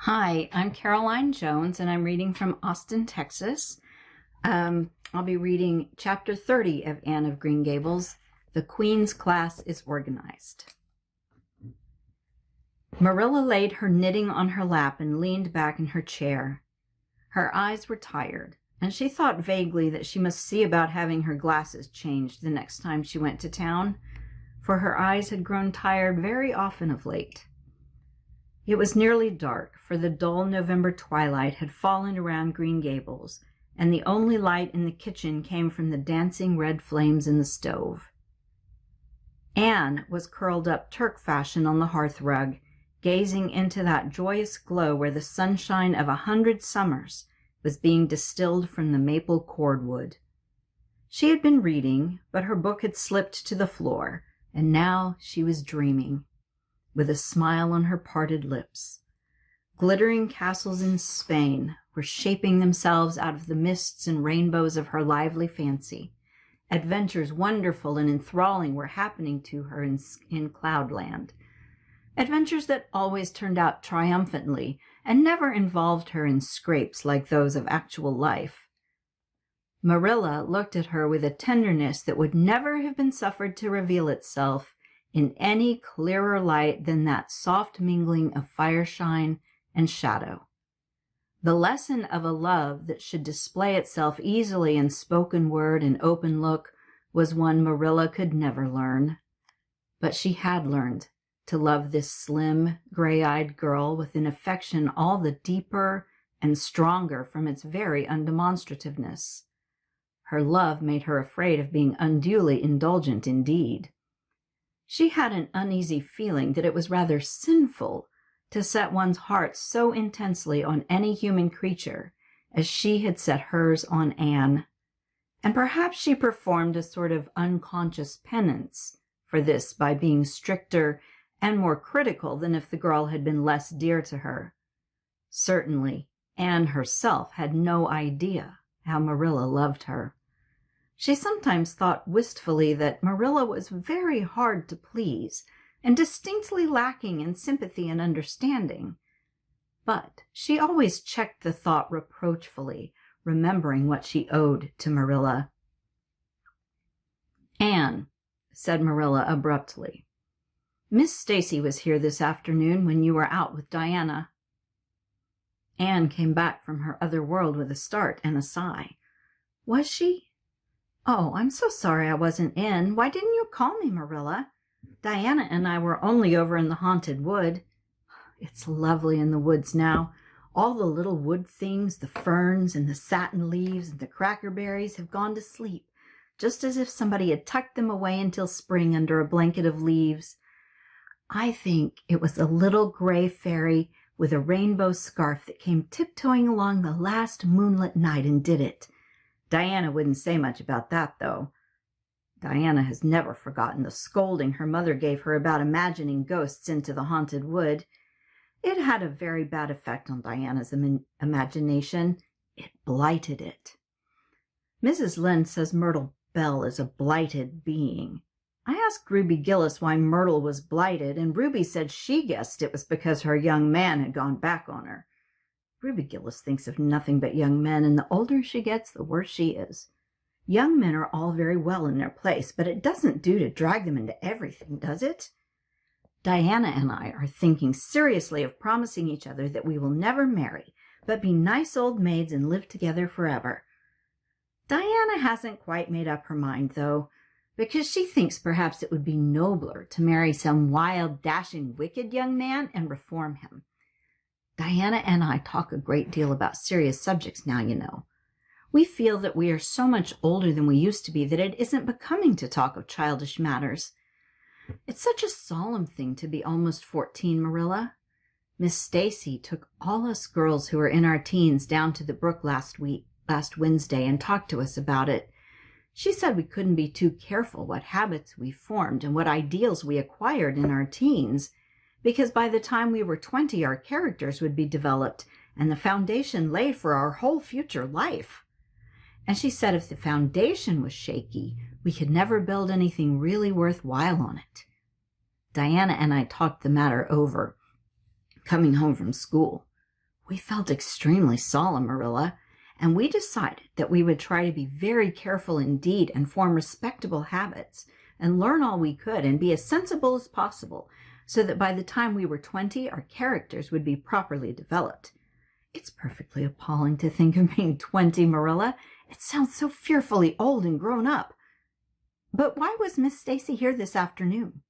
Hi, I'm Caroline Jones, and I'm reading from Austin, Texas. I'll be reading Chapter 30 of Anne of Green Gables, The Queen's Class is Organized. Marilla laid her knitting on her lap and leaned back in her chair. Her eyes were tired, and she thought vaguely that she must see about having her glasses changed the next time she went to town, for her eyes had grown tired very often of late. It was nearly dark, for the dull November twilight had fallen around Green Gables, and the only light in the kitchen came from the dancing red flames in the stove. Anne was curled up Turk fashion on the hearth rug, gazing into that joyous glow where the sunshine of 100 summers was being distilled from the maple cordwood. She had been reading, but her book had slipped to the floor, and now she was dreaming, with a smile on her parted lips. Glittering castles in Spain were shaping themselves out of the mists and rainbows of her lively fancy. Adventures wonderful and enthralling were happening to her in Cloudland. Adventures that always turned out triumphantly and never involved her in scrapes like those of actual life. Marilla looked at her with a tenderness that would never have been suffered to reveal itself in any clearer light than that soft mingling of fireshine and shadow. The lesson of a love that should display itself easily in spoken word and open look was one Marilla could never learn. But she had learned to love this slim, gray-eyed girl with an affection all the deeper and stronger from its very undemonstrativeness. Her love made her afraid of being unduly indulgent indeed. She had an uneasy feeling that it was rather sinful to set one's heart so intensely on any human creature as she had set hers on Anne, and perhaps she performed a sort of unconscious penance for this by being stricter and more critical than if the girl had been less dear to her. Certainly, Anne herself had no idea how Marilla loved her. She sometimes thought wistfully that Marilla was very hard to please and distinctly lacking in sympathy and understanding. But she always checked the thought reproachfully, remembering what she owed to Marilla. "Anne," said Marilla abruptly, "Miss Stacy was here this afternoon when you were out with Diana." Anne came back from her other world with a start and a sigh. "Was she? Oh, I'm so sorry I wasn't in. Why didn't you call me, Marilla? Diana and I were only over in the haunted wood. It's lovely in the woods now. All the little wood things, the ferns and the satin leaves and the crackerberries have gone to sleep, just as if somebody had tucked them away until spring under a blanket of leaves. I think it was a little gray fairy with a rainbow scarf that came tiptoeing along the last moonlit night and did it. Diana wouldn't say much about that, though. Diana has never forgotten the scolding her mother gave her about imagining ghosts into the haunted wood. It had a very bad effect on Diana's imagination. It blighted it. Mrs. Lynde says Myrtle Bell is a blighted being. I asked Ruby Gillis why Myrtle was blighted, and Ruby said she guessed it was because her young man had gone back on her. Ruby Gillis thinks of nothing but young men, and the older she gets, the worse she is. Young men are all very well in their place, but it doesn't do to drag them into everything, does it? Diana and I are thinking seriously of promising each other that we will never marry, but be nice old maids and live together forever. Diana hasn't quite made up her mind, though, because she thinks perhaps it would be nobler to marry some wild, dashing, wicked young man and reform him. Diana and I talk a great deal about serious subjects now, you know. We feel that we are so much older than we used to be that it isn't becoming to talk of childish matters. It's such a solemn thing to be almost 14, Marilla. Miss Stacy took all us girls who were in our teens down to the brook last Wednesday, and talked to us about it. She said we couldn't be too careful what habits we formed and what ideals we acquired in our teens, because by the time we were 20, our characters would be developed and the foundation laid for our whole future life. And she said if the foundation was shaky, we could never build anything really worthwhile on it. Diana and I talked the matter over, coming home from school. We felt extremely solemn, Marilla, and we decided that we would try to be very careful indeed and form respectable habits and learn all we could and be as sensible as possible so that by the time we were 20, our characters would be properly developed. It's perfectly appalling to think of being 20, Marilla. It sounds so fearfully old and grown up. But why was Miss Stacy here this afternoon?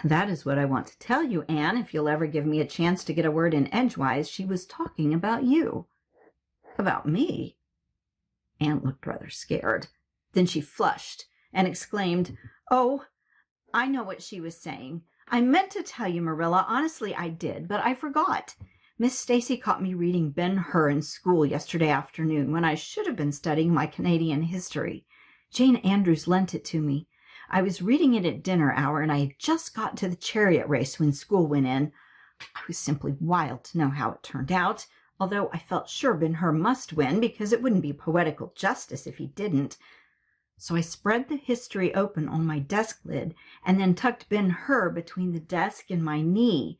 That is what I want to tell you, Anne. If you'll ever give me a chance to get a word in edgewise, she was talking about you. About me? Anne looked rather scared. Then she flushed and exclaimed, "Oh, I know what she was saying. I meant to tell you, Marilla. Honestly, I did, but I forgot. Miss Stacy caught me reading Ben-Hur in school yesterday afternoon when I should have been studying my Canadian history. Jane Andrews lent it to me. I was reading it at dinner hour, and I had just got to the chariot race when school went in. I was simply wild to know how it turned out, although I felt sure Ben-Hur must win because it wouldn't be poetical justice if he didn't. So I spread the history open on my desk lid and then tucked Ben-Hur between the desk and my knee.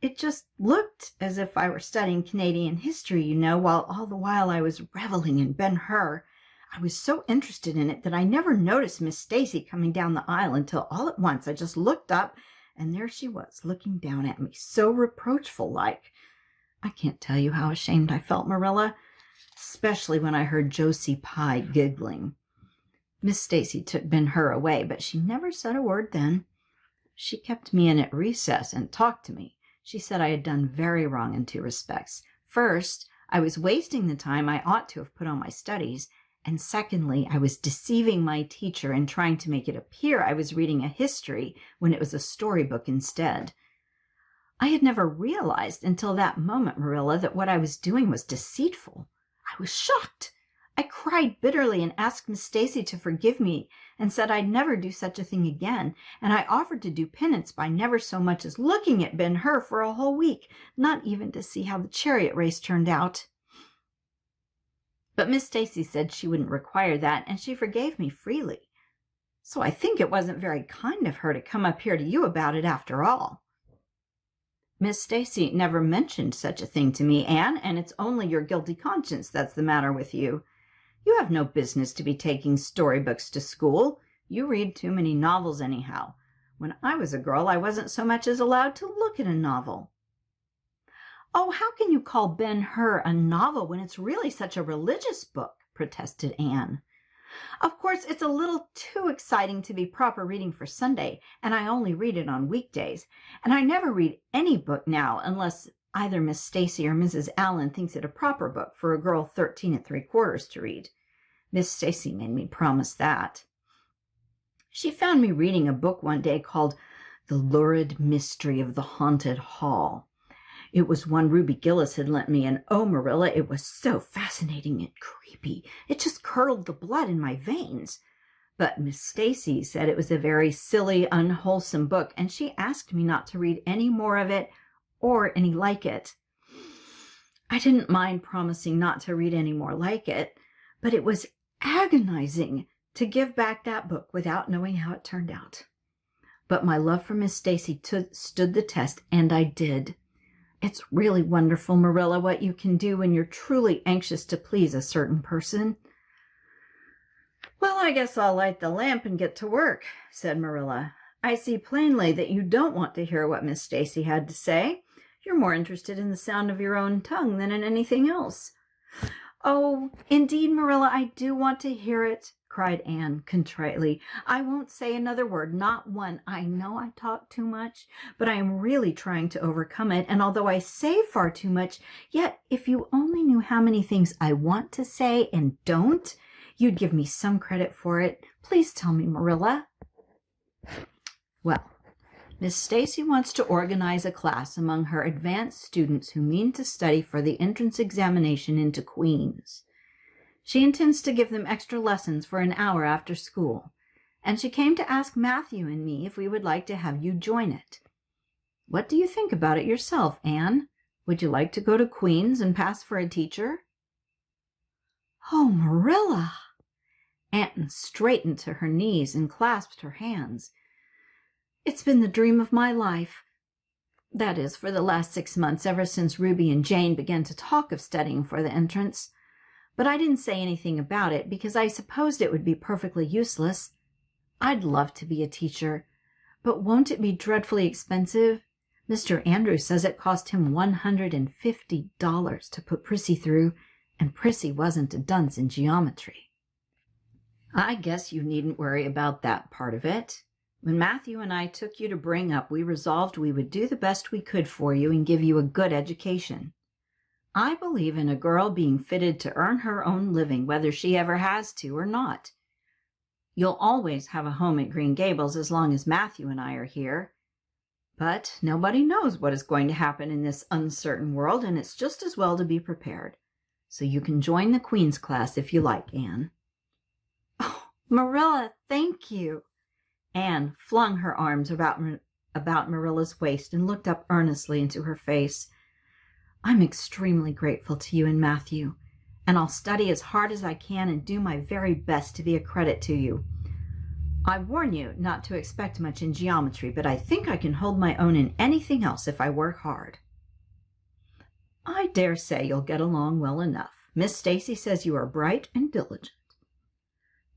It just looked as if I were studying Canadian history, you know, while all the while I was reveling in Ben-Hur. I was so interested in it that I never noticed Miss Stacy coming down the aisle until all at once I just looked up, and there she was, looking down at me, so reproachful-like. I can't tell you how ashamed I felt, Marilla, especially when I heard Josie Pye giggling. Miss Stacy took Ben-Hur away, but she never said a word then. She kept me in at recess and talked to me. She said I had done very wrong in 2 respects. First, I was wasting the time I ought to have put on my studies, and secondly, I was deceiving my teacher and trying to make it appear I was reading a history when it was a storybook instead. I had never realized until that moment, Marilla, that what I was doing was deceitful. I was shocked. I cried bitterly and asked Miss Stacy to forgive me and said I'd never do such a thing again, and I offered to do penance by never so much as looking at Ben-Hur for a whole week, not even to see how the chariot race turned out. But Miss Stacy said she wouldn't require that, and she forgave me freely. So I think it wasn't very kind of her to come up here to you about it after all. Miss Stacy never mentioned such a thing to me, Anne, and it's only your guilty conscience that's the matter with you. You have no business to be taking storybooks to school. You read too many novels anyhow. When I was a girl, I wasn't so much as allowed to look at a novel. Oh, how can you call Ben-Hur a novel when it's really such a religious book? Protested Anne. Of course, it's a little too exciting to be proper reading for Sunday, and I only read it on weekdays. And I never read any book now unless either Miss Stacy or Mrs. Allen thinks it a proper book for a girl 13 3/4 to read. Miss Stacy made me promise that. She found me reading a book one day called The Lurid Mystery of the Haunted Hall. It was one Ruby Gillis had lent me, and oh, Marilla, it was so fascinating and creepy. It just curdled the blood in my veins. But Miss Stacy said it was a very silly, unwholesome book, and she asked me not to read any more of it or any like it. I didn't mind promising not to read any more like it, but it was agonizing to give back that book without knowing how it turned out. But my love for Miss Stacy stood the test, and I did. It's really wonderful, Marilla, what you can do when you're truly anxious to please a certain person. Well, I guess I'll light the lamp and get to work, said Marilla. I see plainly that you don't want to hear what Miss Stacy had to say. You're more interested in the sound of your own tongue than in anything else. Oh, indeed, Marilla, I do want to hear it, cried Anne contritely. I won't say another word, not one. I know I talk too much, but I am really trying to overcome it, and although I say far too much, yet if you only knew how many things I want to say and don't, you'd give me some credit for it. Please tell me, Marilla. Well, Miss Stacy wants to organize a class among her advanced students who mean to study for the entrance examination into Queen's. She intends to give them extra lessons for an hour after school, and she came to ask Matthew and me if we would like to have you join it. What do you think about it yourself, Anne? Would you like to go to Queen's and pass for a teacher? Oh, Marilla! Anne straightened to her knees and clasped her hands. It's been the dream of my life. That is, for the last 6 months, ever since Ruby and Jane began to talk of studying for the entrance. But I didn't say anything about it because I supposed it would be perfectly useless. I'd love to be a teacher, but won't it be dreadfully expensive? Mr. Andrews says it cost him $150 to put Prissy through, and Prissy wasn't a dunce in geometry. I guess you needn't worry about that part of it. When Matthew and I took you to bring up, we resolved we would do the best we could for you and give you a good education. I believe in a girl being fitted to earn her own living, whether she ever has to or not. You'll always have a home at Green Gables as long as Matthew and I are here. But nobody knows what is going to happen in this uncertain world, and it's just as well to be prepared. So you can join the Queen's class if you like, Anne. Oh, Marilla, thank you. Anne flung her arms about Marilla's waist and looked up earnestly into her face. I'm extremely grateful to you and Matthew, and I'll study as hard as I can and do my very best to be a credit to you. I warn you not to expect much in geometry, but I think I can hold my own in anything else if I work hard. I dare say you'll get along well enough. Miss Stacy says you are bright and diligent.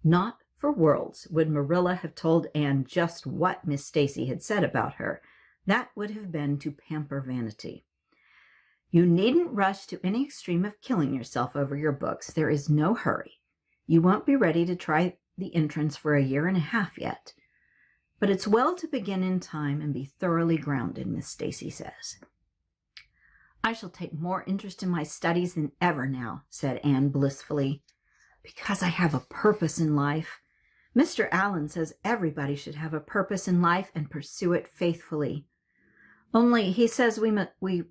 Not for worlds would Marilla have told Anne just what Miss Stacy had said about her. That would have been to pamper vanity. You needn't rush to any extreme of killing yourself over your books. There is no hurry. You won't be ready to try the entrance for 1.5 years yet. But it's well to begin in time and be thoroughly grounded, Miss Stacy says. I shall take more interest in my studies than ever now, said Anne blissfully, because I have a purpose in life. Mr. Allen says everybody should have a purpose in life and pursue it faithfully. Only he says we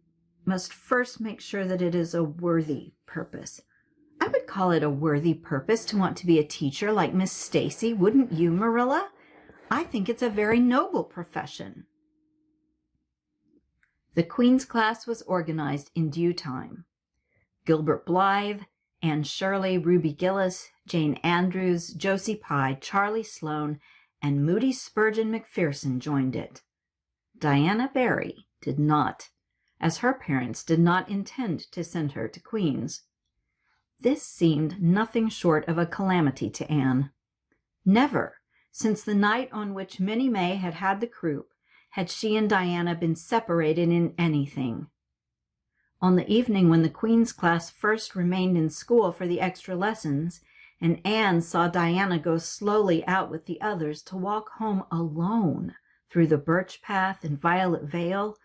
must first make sure that it is a worthy purpose. I would call it a worthy purpose to want to be a teacher like Miss Stacy, wouldn't you, Marilla? I think it's a very noble profession. The Queen's class was organized in due time. Gilbert Blythe, Anne Shirley, Ruby Gillis, Jane Andrews, Josie Pye, Charlie Sloane, and Moody Spurgeon McPherson joined it. Diana Barry did not, as her parents did not intend to send her to Queen's. This seemed nothing short of a calamity to Anne. Never, since the night on which Minnie May had had the croup, had she and Diana been separated in anything. On the evening when the Queen's class first remained in school for the extra lessons, and Anne saw Diana go slowly out with the others to walk home alone through the Birch Path and Violet Vale,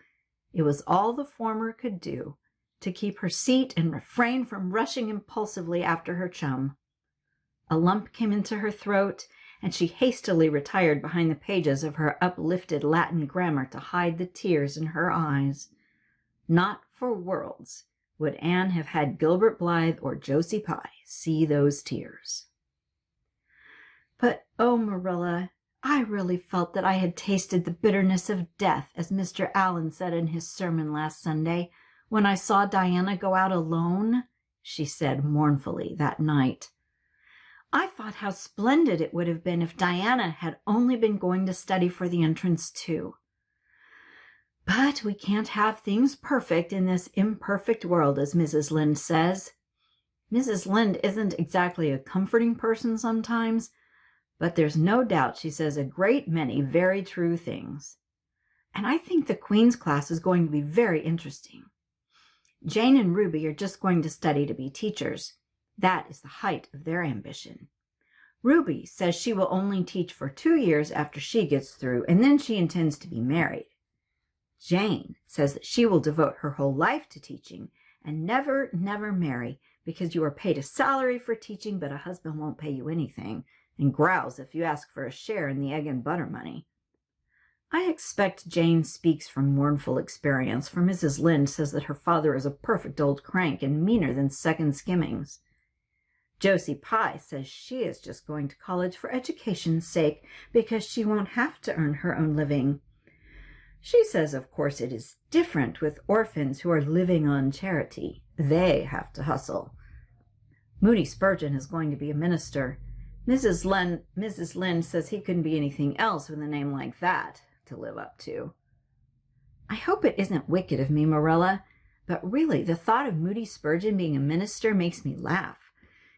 it was all the former could do to keep her seat and refrain from rushing impulsively after her chum. A lump came into her throat, and she hastily retired behind the pages of her uplifted Latin grammar to hide the tears in her eyes. Not for worlds would Anne have had Gilbert Blythe or Josie Pye see those tears. But, oh, Marilla, I really felt that I had tasted the bitterness of death, as Mr. Allen said in his sermon last Sunday, when I saw Diana go out alone, she said mournfully that night. I thought how splendid it would have been if Diana had only been going to study for the entrance too. But we can't have things perfect in this imperfect world, as Mrs. Lynde says. Mrs. Lynde isn't exactly a comforting person sometimes, but there's no doubt she says a great many very true things. And I think the Queen's class is going to be very interesting. Jane and Ruby are just going to study to be teachers. That is the height of their ambition. Ruby says she will only teach for 2 years after she gets through, and then she intends to be married. Jane says that she will devote her whole life to teaching and never marry, because you are paid a salary for teaching, but a husband won't pay you anything, and growls if you ask for a share in the egg and butter money. I expect Jane speaks from mournful experience, for Mrs. Lynde says that her father is a perfect old crank and meaner than second skimmings. Josie Pye says she is just going to college for education's sake, because she won't have to earn her own living. She says, of course, it is different with orphans who are living on charity. They have to hustle. Moody Spurgeon is going to be a minister. Mrs. Lynde says he couldn't be anything else with a name like that to live up to. I hope it isn't wicked of me, Marilla, but really the thought of Moody Spurgeon being a minister makes me laugh.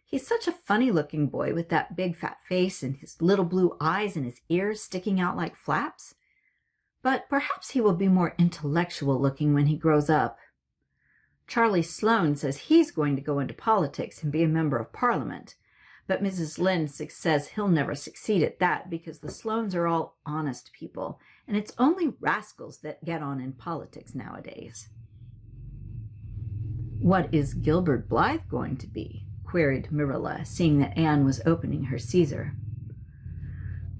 He's such a funny-looking boy with that big fat face and his little blue eyes and his ears sticking out like flaps. But perhaps he will be more intellectual-looking when he grows up. Charlie Sloane says he's going to go into politics and be a member of Parliament, but Mrs. Lynde says he'll never succeed at that because the Sloanes are all honest people, and it's only rascals that get on in politics nowadays. What is Gilbert Blythe going to be? Queried Marilla, seeing that Anne was opening her Caesar.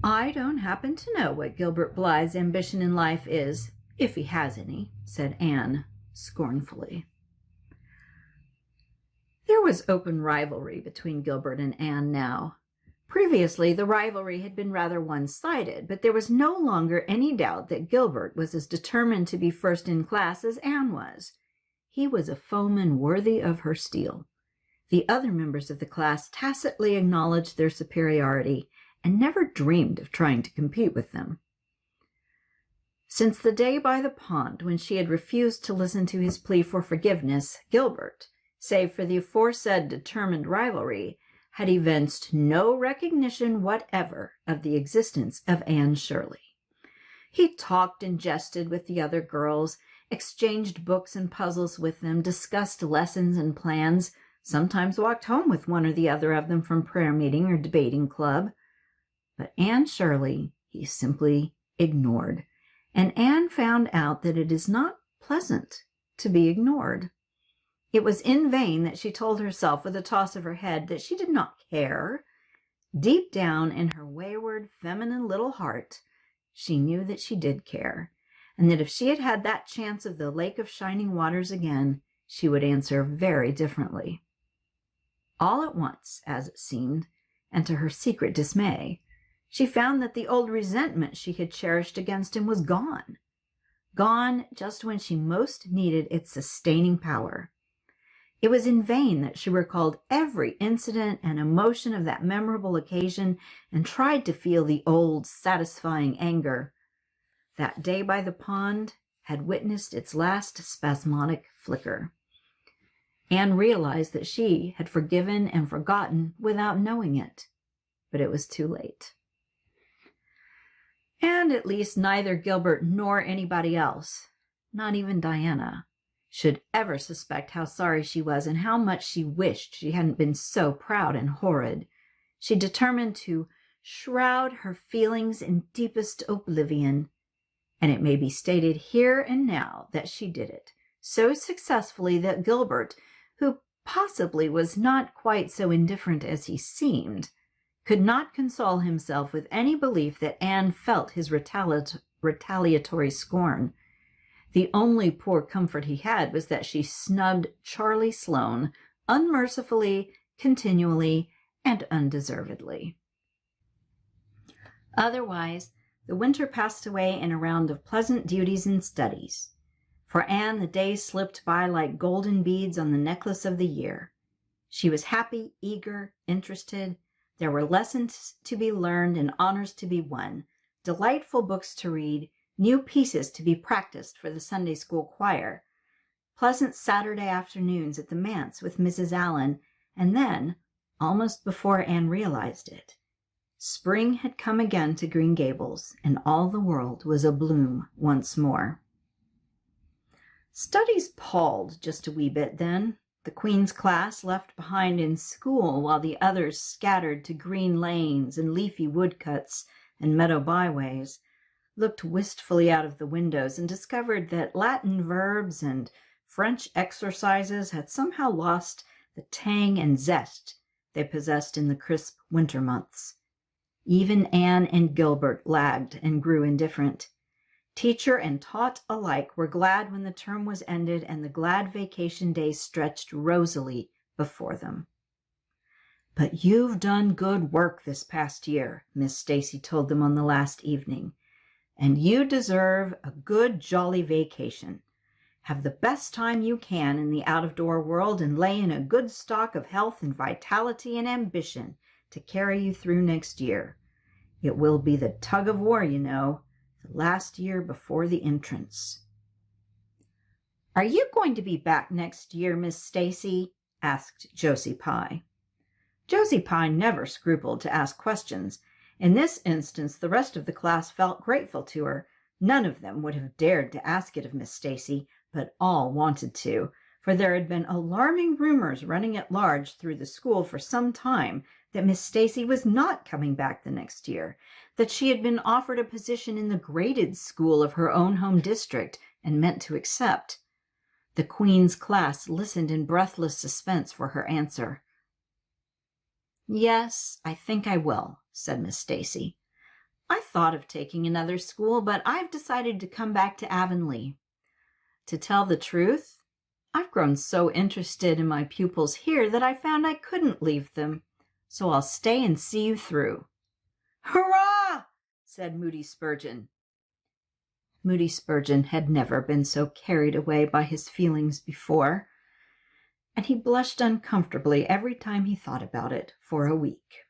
I don't happen to know what Gilbert Blythe's ambition in life is, if he has any, said Anne scornfully. There was open rivalry between Gilbert and Anne now. Previously, the rivalry had been rather one-sided, but there was no longer any doubt that Gilbert was as determined to be first in class as Anne was. He was a foeman worthy of her steel. The other members of the class tacitly acknowledged their superiority and never dreamed of trying to compete with them. Since the day by the pond when she had refused to listen to his plea for forgiveness, Gilbert, save for the aforesaid determined rivalry, had evinced no recognition whatever of the existence of Anne Shirley. He talked and jested with the other girls, exchanged books and puzzles with them, discussed lessons and plans, sometimes walked home with one or the other of them from prayer meeting or debating club. But Anne Shirley he simply ignored, and Anne found out that it is not pleasant to be ignored. It was in vain that she told herself with a toss of her head that she did not care. Deep down in her wayward, feminine little heart, she knew that she did care, and that if she had had that chance of the Lake of Shining Waters again, she would answer very differently. All at once, as it seemed, and to her secret dismay, she found that the old resentment she had cherished against him was gone. Gone just when she most needed its sustaining power. It was in vain that she recalled every incident and emotion of that memorable occasion and tried to feel the old, satisfying anger. That day by the pond had witnessed its last spasmodic flicker. Anne realized that she had forgiven and forgotten without knowing it, but it was too late. And at least neither Gilbert nor anybody else, not even Diana, should ever suspect how sorry she was and how much she wished she hadn't been so proud and horrid. She determined to shroud her feelings in deepest oblivion, and it may be stated here and now that she did it so successfully that Gilbert, who possibly was not quite so indifferent as he seemed, could not console himself with any belief that Anne felt his retaliatory scorn. The only poor comfort he had was that she snubbed Charlie Sloane unmercifully, continually, and undeservedly. Otherwise, the winter passed away in a round of pleasant duties and studies. For Anne, the days slipped by like golden beads on the necklace of the year. She was happy, eager, interested. There were lessons to be learned and honors to be won, delightful books to read, new pieces to be practiced for the Sunday school choir, pleasant Saturday afternoons at the manse with Mrs. Allen, and then, almost before Anne realized it, spring had come again to Green Gables, and all the world was abloom once more. Studies palled just a wee bit then. The Queen's class left behind in school while the others scattered to green lanes and leafy woodcuts and meadow byways, looked wistfully out of the windows and discovered that Latin verbs and French exercises had somehow lost the tang and zest they possessed in the crisp winter months. Even Anne and Gilbert lagged and grew indifferent. Teacher and taught alike were glad when the term was ended and the glad vacation days stretched rosily before them. "But you've done good work this past year," Miss Stacy told them on the last evening, "and you deserve a good, jolly vacation. Have the best time you can in the out-of-door world and lay in a good stock of health and vitality and ambition to carry you through next year. It will be the tug of war, you know, the last year before the entrance." "Are you going to be back next year, Miss Stacy?" asked Josie Pye. Josie Pye never scrupled to ask questions. In this instance, the rest of the class felt grateful to her. None of them would have dared to ask it of Miss Stacy, but all wanted to, for there had been alarming rumors running at large through the school for some time that Miss Stacy was not coming back the next year, that she had been offered a position in the graded school of her own home district and meant to accept. The Queen's class listened in breathless suspense for her answer. "Yes, I think I will," said Miss Stacy. "I thought of taking another school, but I've decided to come back to Avonlea. To tell the truth, I've grown so interested in my pupils here that I found I couldn't leave them, so I'll stay and see you through." "Hurrah!" said Moody Spurgeon. Moody Spurgeon had never been so carried away by his feelings before, and he blushed uncomfortably every time he thought about it for a week.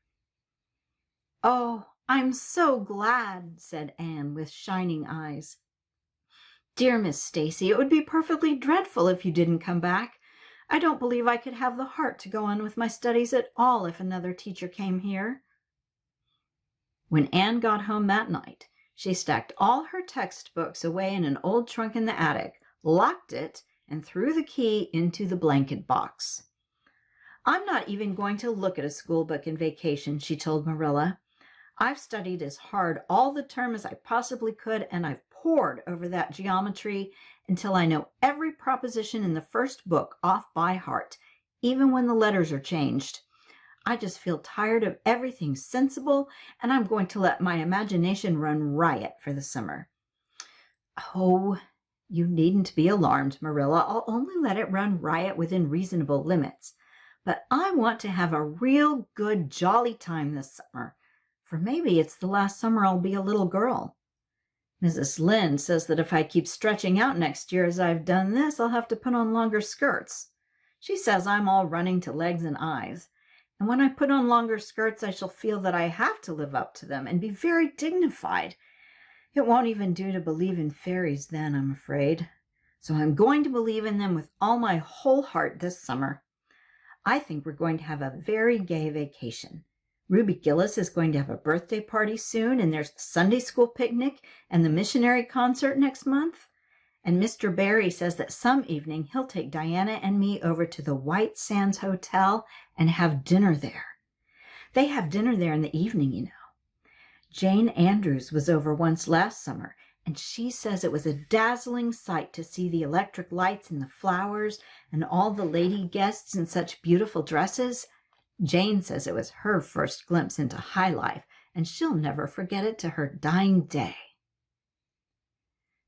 "Oh, I'm so glad," said Anne with shining eyes. "Dear Miss Stacy, it would be perfectly dreadful if you didn't come back. I don't believe I could have the heart to go on with my studies at all if another teacher came here." When Anne got home that night, she stacked all her textbooks away in an old trunk in the attic, locked it, and threw the key into the blanket box. "I'm not even going to look at a school book in vacation," she told Marilla. "I've studied as hard all the term as I possibly could, and I've pored over that geometry until I know every proposition in the first book off by heart, even when the letters are changed. I just feel tired of everything sensible, and I'm going to let my imagination run riot for the summer." "Oh, you needn't be alarmed, Marilla. I'll only let it run riot within reasonable limits. But I want to have a real good jolly time this summer, for maybe it's the last summer I'll be a little girl. Mrs. Lynde says that if I keep stretching out next year as I've done this, I'll have to put on longer skirts. She says I'm all running to legs and eyes. And when I put on longer skirts, I shall feel that I have to live up to them and be very dignified. It won't even do to believe in fairies then, I'm afraid. So I'm going to believe in them with all my whole heart this summer. I think we're going to have a very gay vacation. Ruby Gillis is going to have a birthday party soon, and there's the Sunday school picnic and the missionary concert next month. And Mr. Barry says that some evening he'll take Diana and me over to the White Sands Hotel and have dinner there. They have dinner there in the evening, you know. Jane Andrews was over once last summer, and she says it was a dazzling sight to see the electric lights and the flowers and all the lady guests in such beautiful dresses. Jane says it was her first glimpse into high life, and she'll never forget it to her dying day.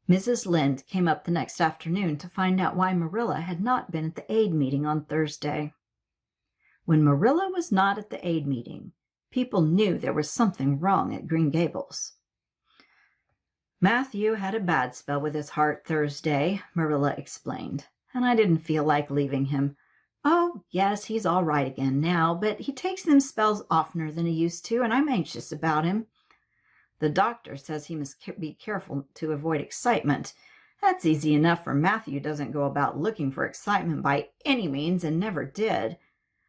Mrs. Lynde came up the next afternoon to find out why Marilla had not been at the aid meeting on Thursday. When Marilla was not at the aid meeting, people knew there was something wrong at Green Gables. "Matthew had a bad spell with his heart Thursday," Marilla explained, "and I didn't feel like leaving him. Oh, yes, he's all right again now, but he takes them spells oftener than he used to, and I'm anxious about him. The doctor says he must be careful to avoid excitement. That's easy enough, for Matthew doesn't go about looking for excitement by any means and never did.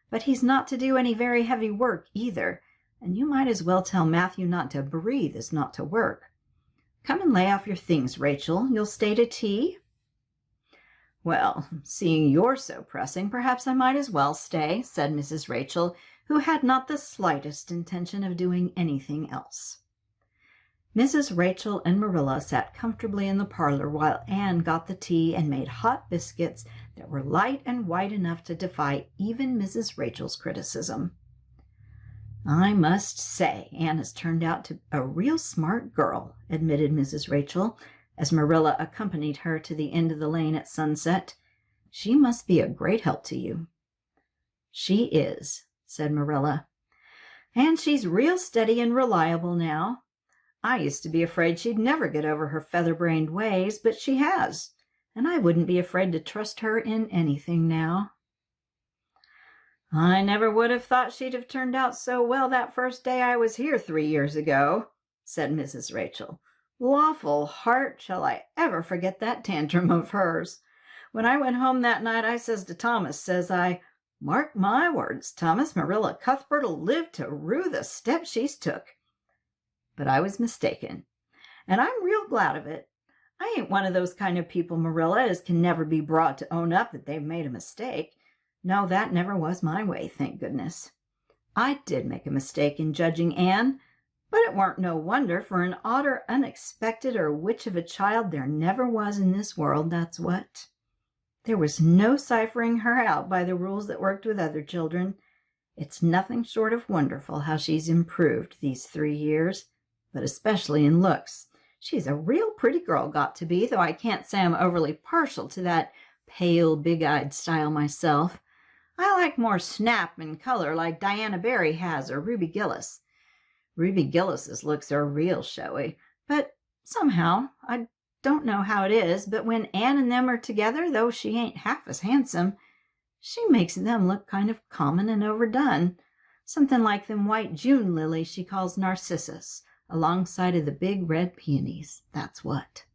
But he's not to do any very heavy work either, and you might as well tell Matthew not to breathe as not to work. Come and lay off your things, Rachel. You'll stay to tea?" "Well, seeing you're so pressing, perhaps I might as well stay," said Mrs. Rachel, who had not the slightest intention of doing anything else. Mrs. Rachel and Marilla sat comfortably in the parlor while Anne got the tea and made hot biscuits that were light and white enough to defy even Mrs. Rachel's criticism. "I must say Anne has turned out to be a real smart girl," admitted Mrs. Rachel, as Marilla accompanied her to the end of the lane at sunset. "She must be a great help to you." "She is," said Marilla. "And she's real steady and reliable now. I used to be afraid she'd never get over her feather-brained ways, but she has, and I wouldn't be afraid to trust her in anything now." "I never would have thought she'd have turned out so well that first day I was here 3 years ago," said Mrs. Rachel. "Lawful heart, shall I ever forget that tantrum of hers. When I went home that night, I says to Thomas, says I, "Mark my words, Thomas, Marilla Cuthbert'll live to rue the step she's took." But I was mistaken, and I'm real glad of it. I ain't one of those kind of people, Marilla, as can never be brought to own up that they've made a mistake. No, that never was my way, thank goodness. I did make a mistake in judging Anne, but it weren't no wonder, for an odder, unexpected, or witch of a child there never was in this world, that's what. There was no ciphering her out by the rules that worked with other children. It's nothing short of wonderful how she's improved these 3 years, but especially in looks. She's a real pretty girl got to be, though I can't say I'm overly partial to that pale, big-eyed style myself. I like more snap and color like Diana Barry has, or Ruby Gillis. Ruby Gillis's looks are real showy, but somehow, I don't know how it is, but when Anne and them are together, though she ain't half as handsome, she makes them look kind of common and overdone. Something like them white June lilies she calls narcissus, alongside of the big red peonies, that's what.